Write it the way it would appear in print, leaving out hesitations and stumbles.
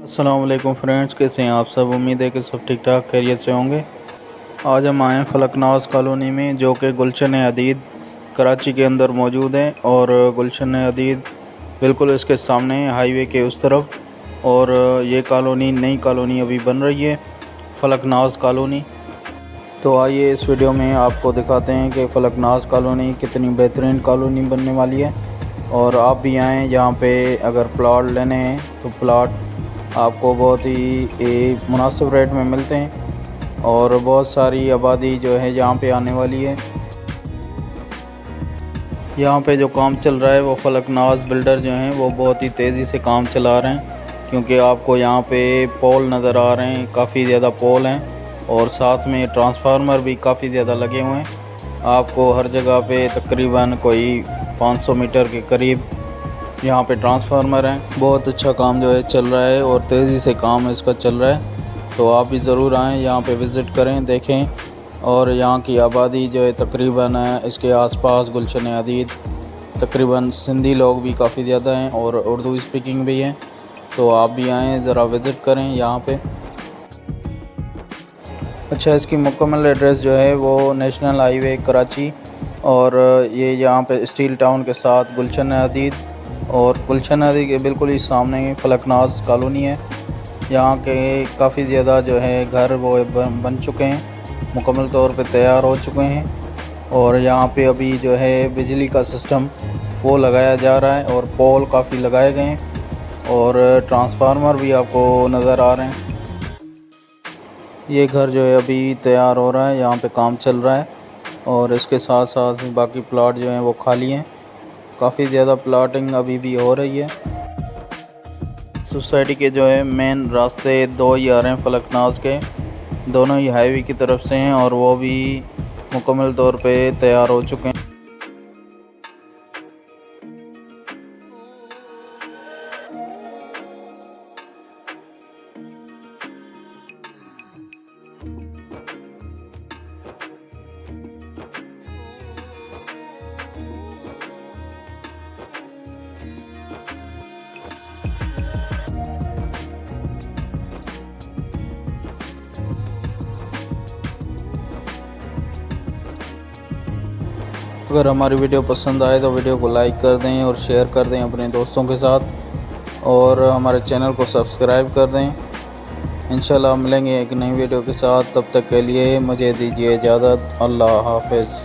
अस्सलाम वालेकुम फ्रेंड्स, कैसे हैं आप सब। उम्मीद है कि सब ठीक ठाक खैरियत से होंगे। आज हम आए हैं फलकनाज कॉलोनी में, जो कि गुलशन हदीद कराची के अंदर मौजूद है। और गुलशन हदीद बिल्कुल इसके सामने है, हाईवे के उस तरफ। और ये कॉलोनी नई कॉलोनी अभी बन रही है, फलकनाज कॉलोनी। तो आइए इस वीडियो में आपको दिखाते हैं कि फलकनाज कॉलोनी कितनी बेहतरीन कॉलोनी बनने वाली है। और आप भी आएँ, यहाँ पे अगर प्लॉट लेने हैं तो प्लॉट आपको बहुत ही मुनासिब रेट में मिलते हैं। और बहुत सारी आबादी जो है यहाँ पे आने वाली है। यहाँ पे जो काम चल रहा है वो फलकनाज बिल्डर जो हैं वो बहुत ही तेज़ी से काम चला रहे हैं, क्योंकि आपको यहाँ पे पोल नज़र आ रहे हैं, काफ़ी ज़्यादा पोल हैं। और साथ में ट्रांसफार्मर भी काफ़ी ज़्यादा लगे हुए हैं। आपको हर जगह पे तकरीबन कोई 500 मीटर के करीब यहाँ पे ट्रांसफार्मर हैं। बहुत अच्छा काम जो है चल रहा है और तेज़ी से काम इसका चल रहा है। तो आप भी ज़रूर आएँ, यहाँ पे विज़िट करें, देखें। और यहाँ की आबादी जो है तकरीबन इसके आसपास गुलशन हदीद तकरीबन सिंधी लोग भी काफ़ी ज़्यादा हैं और उर्दू स्पीकिंग भी हैं। तो आप भी आएँ, ज़रा विज़िट करें यहाँ पे। अच्छा, इसकी मुकम्मल एड्रेस जो है वो नेशनल हाईवे कराची, और ये यहाँ पे स्टील टाउन के साथ गुलशन हदीद, और गुलशन हदीद के बिल्कुल ही सामने फलकनाज कॉलोनी है। यहाँ के काफ़ी ज़्यादा जो है घर वो बन चुके हैं, मुकम्मल तौर पे तैयार हो चुके हैं। और यहाँ पे अभी जो है बिजली का सिस्टम वो लगाया जा रहा है और पोल काफ़ी लगाए गए हैं और ट्रांसफार्मर भी आपको नज़र आ रहे हैं। ये घर जो है अभी तैयार हो रहा है, यहाँ पे काम चल रहा है। और इसके साथ साथ बाकी प्लॉट जो हैं वो खाली हैं। काफ़ी ज़्यादा प्लॉटिंग अभी भी हो रही है। सोसाइटी के जो है मेन रास्ते दो ही आ रहे हैं फलकनाज के, दोनों ही हाईवे की तरफ से हैं और वो भी मुकम्मल तौर पे तैयार हो चुके हैं। अगर हमारी वीडियो पसंद आए तो वीडियो को लाइक कर दें और शेयर कर दें अपने दोस्तों के साथ, और हमारे चैनल को सब्सक्राइब कर दें। इंशाल्लाह मिलेंगे एक नई वीडियो के साथ, तब तक के लिए मुझे दीजिए इजाज़त। अल्लाह हाफ़िज़।